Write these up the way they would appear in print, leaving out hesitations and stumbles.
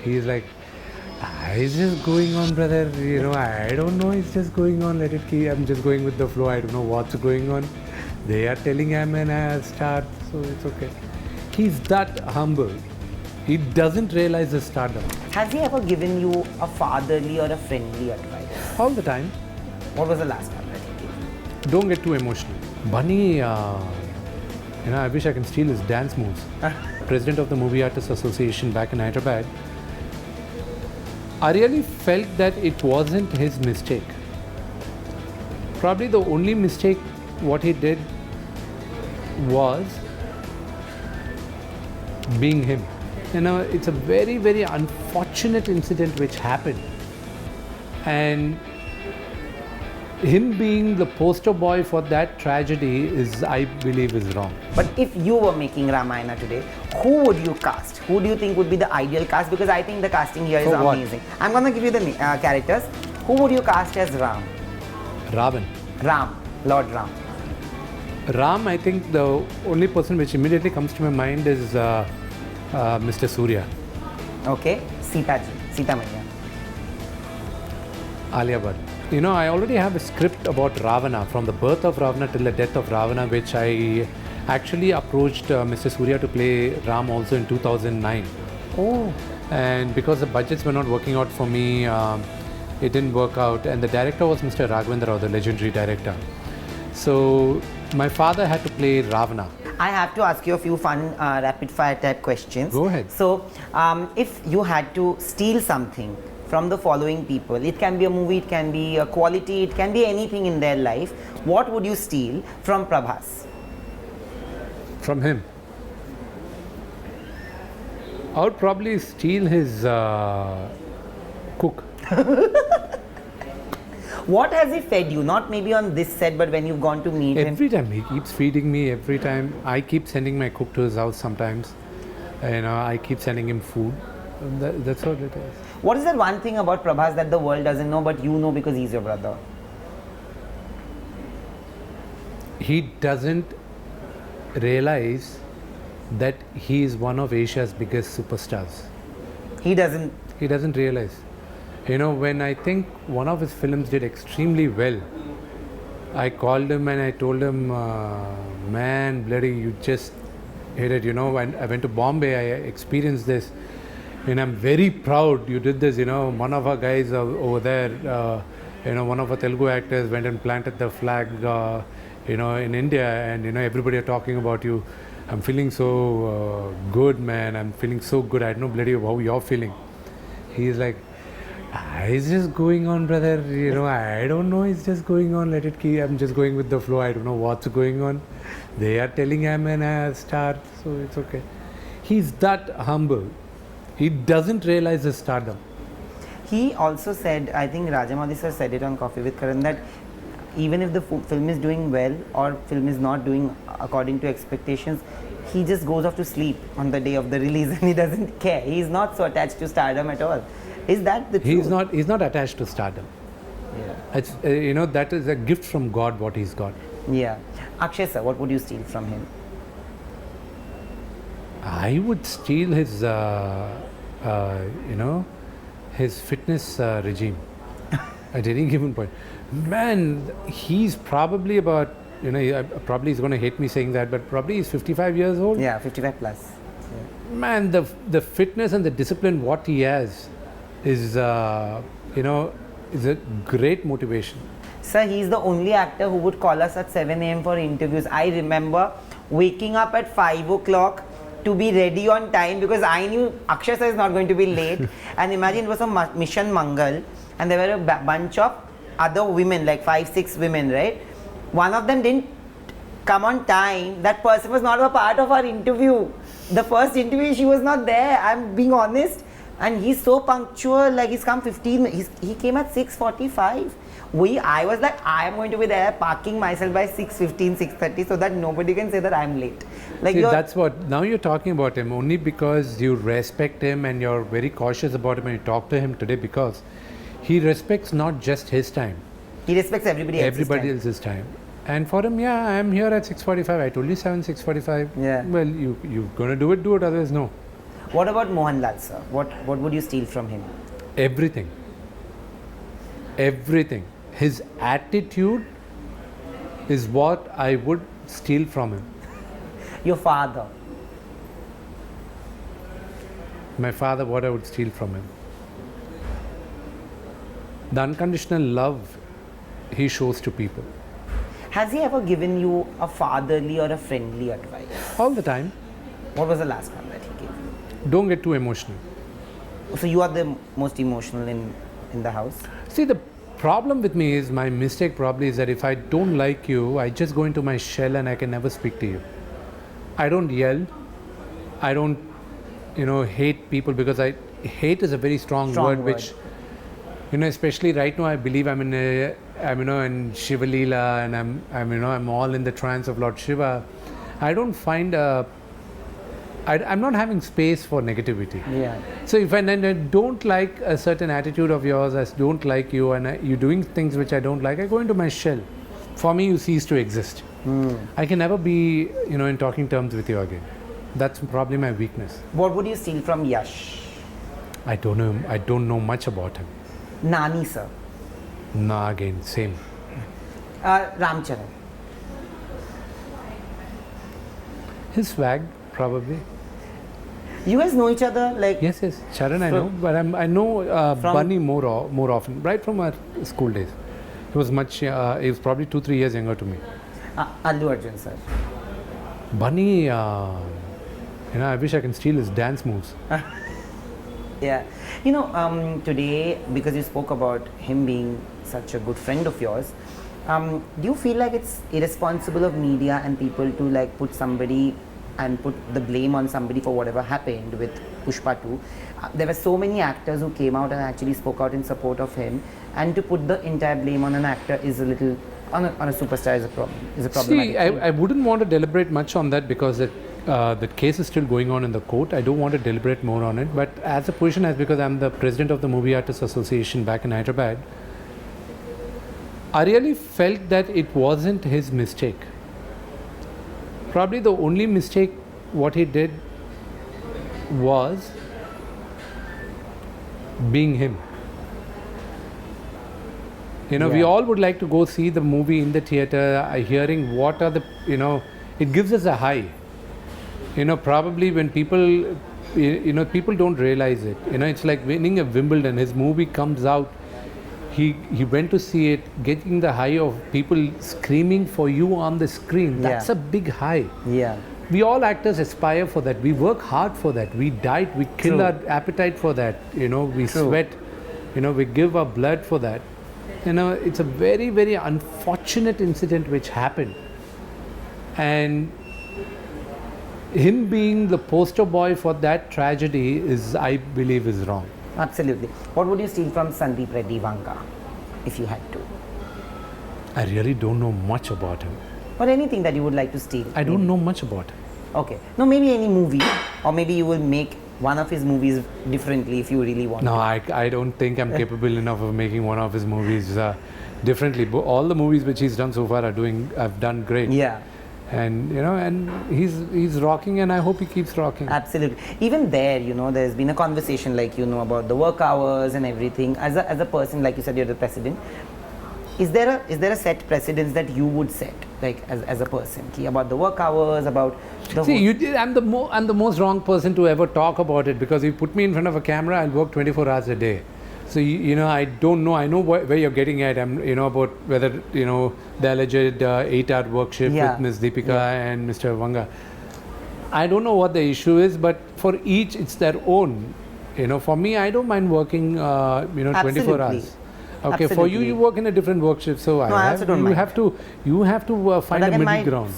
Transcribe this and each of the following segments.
He's like, it's just going on, brother. I don't know. It's just going on. Let it keep. I'm just going with the flow. I don't know what's going on. They are telling I'm a star, so it's okay. He's that humble. He doesn't realize the stardom. Has he ever given you a fatherly or a friendly advice? All the time. What was the last one that he gave? Don't get too emotional. Bunny, I wish I can steal his dance moves. President of the Movie Artists Association back in Hyderabad. I really felt that it wasn't his mistake. Probably the only mistake what he did was being him. It's a very, very unfortunate incident which happened. And him being the poster boy for that tragedy is, I believe, is wrong. But if you were making Ramayana today, who would you cast? Who do you think would be the ideal cast? Because I think the casting here is amazing. I'm going to give you the characters. Who would you cast as Ram? Lord Ram. Ram, I think the only person which immediately comes to my mind is Mr. Suriya. Okay. Sita Maiya. Alia Bhatt. I already have a script about Ravana, from the birth of Ravana till the death of Ravana, which I actually approached Mr. Suriya to play Ram also in 2009. Oh. And because the budgets were not working out for me, it didn't work out. And the director was Mr. Raghavendra Rao, the legendary director. So my father had to play Ravana. I have to ask you a few fun rapid fire type questions. Go ahead. So, if you had to steal something from the following people, it can be a movie, it can be a quality, it can be anything in their life, what would you steal from Prabhas? From him? I would probably steal his cook. What has he fed you? Not maybe on this set, but when you've gone to meet him? Every time. He keeps feeding me every time. I keep sending my cook to his house sometimes. I keep sending him food. That's what it is. What is that one thing about Prabhas that the world doesn't know, but you know because he's your brother? He doesn't realize that he is one of Asia's biggest superstars. He doesn't realize. When I think one of his films did extremely well, I called him and I told him, man, bloody, you just hit it. When I went to Bombay, I experienced this. And I'm very proud you did this. One of our guys over there, one of our Telugu actors went and planted the flag, in India, and everybody are talking about you. I'm feeling so good, man. I'm feeling so good. I don't know, bloody, how you're feeling. He's like, it's just going on, brother. I don't know. It's just going on. Let it keep. I'm just going with the flow. I don't know what's going on. They are telling I'm a star, so it's okay. He's that humble. He doesn't realize his stardom. He also said, I think Rajamouli sir said it on Coffee with Karan, that even if the film is doing well or film is not doing according to expectations, he just goes off to sleep on the day of the release and he doesn't care. He's not so attached to stardom at all. Is that the truth? He's not attached to stardom. Yeah. It's, that is a gift from God, what he's got. Yeah. Akshay sir, what would you steal from him? I would steal his, his fitness regime at any given point. Man, he's probably about, probably he's going to hate me saying that, but probably he's 55 years old. Yeah, 55 plus. Yeah. Man, the fitness and the discipline what he has is, is a great motivation. Sir, he's the only actor who would call us at 7 a.m. for interviews. I remember waking up at 5 o'clock to be ready on time because I knew Akshay sir is not going to be late. And imagine it was a Mission Mangal and there were a bunch of other women, like 5-6 women, right? One of them didn't come on time. That person was not a part of our interview. The first interview, she was not there. I'm being honest. And he's so punctual, like he's come 15, he came at 6:45. I was like, I am going to be there parking myself by 6:15, 6:30 so that nobody can say that I'm late. Like see, that's what, now you're talking about him only because you respect him and you're very cautious about him and you talk to him today because he respects not just his time. He respects everybody else's time. And for him, yeah, I'm here at 6:45. I told you 6:45. Yeah. Well, you're going to do it, otherwise no. What about Mohanlal sir? What would you steal from him? Everything. Everything. His attitude is what I would steal from him. Your father. My father, what I would steal from him. The unconditional love he shows to people. Has he ever given you a fatherly or a friendly advice? All the time. What was the last one that he gave you? Don't get too emotional. So you are the most emotional in the house? See, the problem with me is, my mistake probably is that if I don't like you, I just go into my shell and I can never speak to you. I don't yell. I don't, hate people, because hate is a very strong word, which, especially right now, I believe I'm in Shiva Leela, and I'm all in the trance of Lord Shiva. I don't find I'm not having space for negativity. Yeah. So if I don't like a certain attitude of yours, I don't like you, and you're doing things which I don't like, I go into my shell. For me, you cease to exist. I can never be, in talking terms with you again. That's probably my weakness. What would you steal from Yash? I don't know. I don't know much about him. Nani sir. Nah, again, same. Ramcharan. His swag, probably. You guys know each other like? Yes. Charan, I know, but I know Bunny more often, right from our school days. He was much. He was probably 2-3 years younger to me. Allu Arjun sir. Bunny, I wish I can steal his dance moves. Yeah. Today, because you spoke about him being such a good friend of yours, do you feel like it's irresponsible of media and people to like put somebody and put the blame on somebody for whatever happened with Pushpa 2? There were so many actors who came out and actually spoke out in support of him, and to put the entire blame on an actor is a little, on a superstar is a problem. See, I wouldn't want to deliberate much on that, because the case is still going on in the court. I don't want to deliberate more on it. But as a position, because I'm the president of the Movie Artists Association back in Hyderabad, I really felt that it wasn't his mistake. Probably the only mistake what he did was being him. We all would like to go see the movie in the theater, hearing what are the, it gives us a high. Probably when people, people don't realize it. It's like winning a Wimbledon. His movie comes out, he went to see it, getting the high of people screaming for you on the screen. That's a big high. Yeah. We all actors aspire for that. We work hard for that. We diet, we kill our appetite for that. We sweat, we give our blood for that. It's a very, very unfortunate incident which happened. And him being the poster boy for that tragedy I believe is wrong. Absolutely. What would you steal from Sandeep Reddy Vanga, if you had to? I really don't know much about him. Or anything that you would like to steal? I don't know much about him. Okay. No, maybe any movie, or maybe you will make one of his movies differently if you really want No, to. I don't think I'm capable enough of making one of his movies differently. But all the movies which he's done so far have done great. Yeah. And and he's rocking, and I hope he keeps rocking. Absolutely. Even there, there's been a conversation about the work hours and everything. As a person, like you said, you're the president. Is there a set precedence that you would set, like as a person, about the work hours, about the? See, I'm the most wrong person to ever talk about it, because you put me in front of a camera, I'll work 24 hours a day. So I don't know. I know where you're getting at. I'm about whether the alleged 8-hour work shift with Ms. Deepika and Mr. Vanga. I don't know what the issue is, but for each it's their own. For me, I don't mind working 24 hours. Okay, Absolutely. for you work in a different work shift, so I also don't mind. You have to find a middle ground.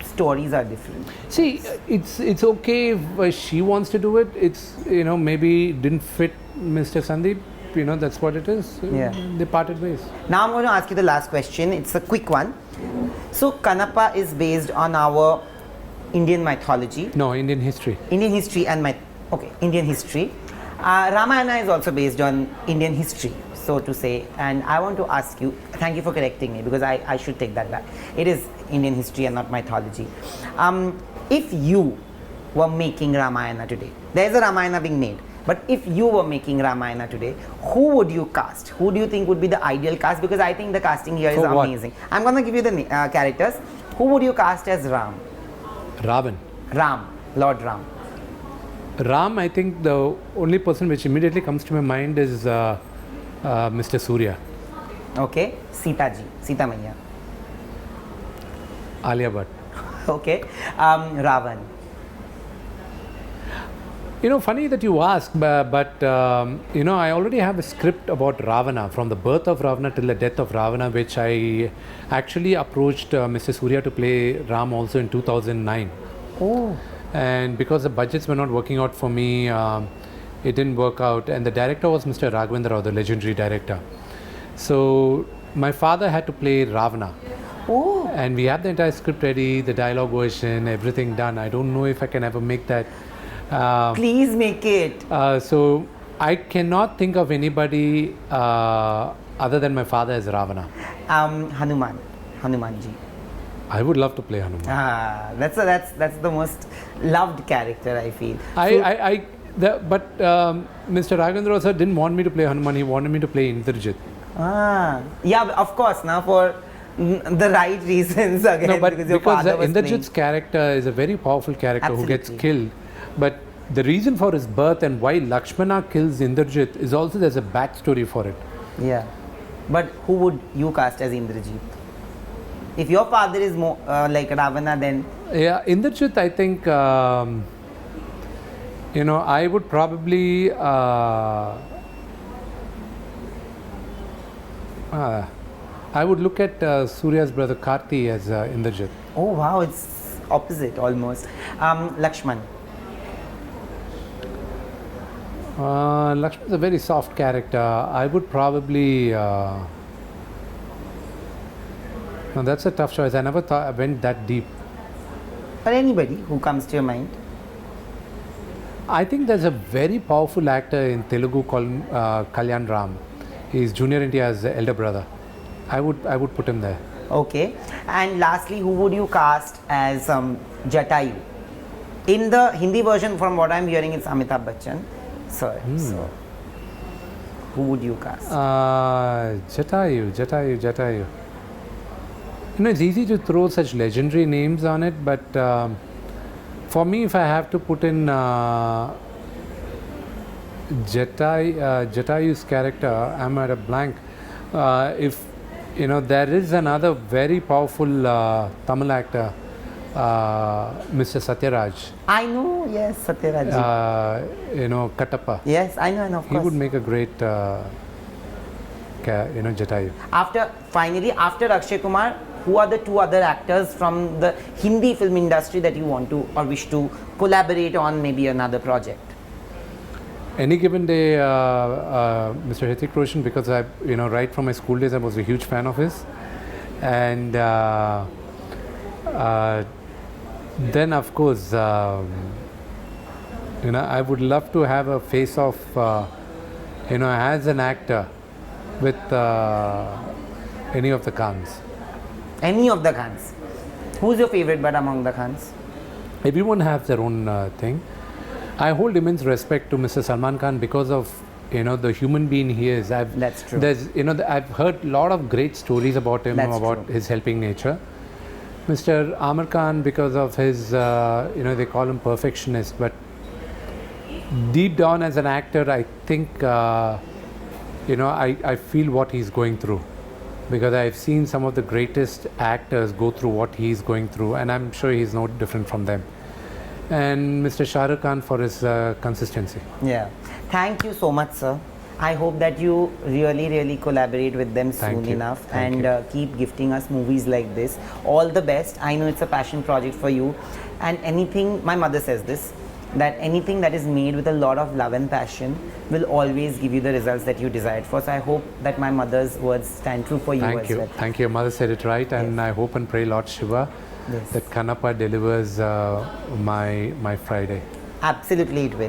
Stories are different. See, it's okay if she wants to do it. It's maybe didn't fit Mr. Sandeep. That's what it is. Yeah. They parted ways. Now I'm going to ask you the last question. It's a quick one. So Kannappa is based on our Indian mythology. No, Indian history. Indian history and Indian history. Ramayana is also based on Indian history, so to say. And I want to ask you, thank you for correcting me, because I should take that back. It is Indian history and not mythology. If you were making Ramayana today, there is a Ramayana being made, but if you were making Ramayana today, who would you cast? Who do you think would be the ideal cast? Because I think the casting here is For what? amazing. I'm going to give you the characters. Who would you cast as Ram? Ram, Lord Ram. Ram, I think the only person which immediately comes to my mind is Mr. Suriya. Okay, Sita Maiya. Alia Bhatt. Okay, Ravan. Funny that you ask, but I already have a script about Ravana, from the birth of Ravana till the death of Ravana, which I actually approached Mr. Suriya to play Ram also in 2009. Oh. And because the budgets were not working out for me, it didn't work out. And the director was Mr. Raghavendra Rao, the legendary director. So my father had to play Ravana. Oh. And we have the entire script ready, the dialogue version, everything done. I don't know if I can ever make that. Please make it. So I cannot think of anybody other than my father as Ravana. Hanumanji. I would love to play Hanuman. That's the most loved character, I feel. But Mr. Raghavendra sir didn't want me to play Hanuman. He wanted me to play Indrajit. Yeah, of course. Now for the right reasons again. No, but because your father was Indrajit's character is a very powerful character who gets killed. But the reason for his birth and why Lakshmana kills Indrajit is also there's a backstory for it. Yeah. But who would you cast as Indrajit? If your father is more like Ravana, then... Yeah, Indrajit, I think, I would probably... I would look at Surya's brother Karthi as Indrajit. Oh, wow, it's opposite almost. Lakshman. Lakshman is a very soft character. I would probably... No, that's a tough choice. I never thought I went that deep. Or anybody who comes to your mind. I think there's a very powerful actor in Telugu called Kalyan Ram. He's Junior India's elder brother. I would put him there. Okay. And lastly, who would you cast as Jatayu? In the Hindi version, from what I'm hearing, it's Amitabh Bachchan. So, who would you cast? Jatayu. It's easy to throw such legendary names on it, but for me, if I have to put in Jatayu's character, I'm at a blank. If there is another very powerful Tamil actor, Mr. Satyaraj. I know, yes, Satyaraj. Kattappa. Yes, I know, of course. He would make a great, Jatayu. After Akshay Kumar, who are the two other actors from the Hindi film industry that you want to or wish to collaborate on maybe another project? Any given day, Mr. Hrithik Roshan, because right from my school days, I was a huge fan of his. And then, of course, I would love to have a face-off, as an actor with any of the Khans. Any of the Khans. Who's your favorite but among the Khans? Everyone has their own thing. I hold immense respect to Mr. Salman Khan because of the human being he is. That's true. I've heard a lot of great stories about him, his helping nature. Mr. Aamir Khan, because of his, they call him perfectionist, but deep down as an actor, I think, I feel what he's going through. Because I've seen some of the greatest actors go through what he's going through, and I'm sure he's no different from them. And Mr. Shah Rukh Khan for his consistency. Yeah. Thank you so much, sir. I hope that you really collaborate with them soon enough and keep gifting us movies like this. All the best. I know it's a passion project for you. And anything, my mother says this, that anything that is made with a lot of love and passion will always give you the results that you desired for. So I hope that my mother's words stand true for you as well. Thank you. Your mother said it right, and I hope and pray Lord Shiva that Kannappa delivers my Friday. Absolutely it will.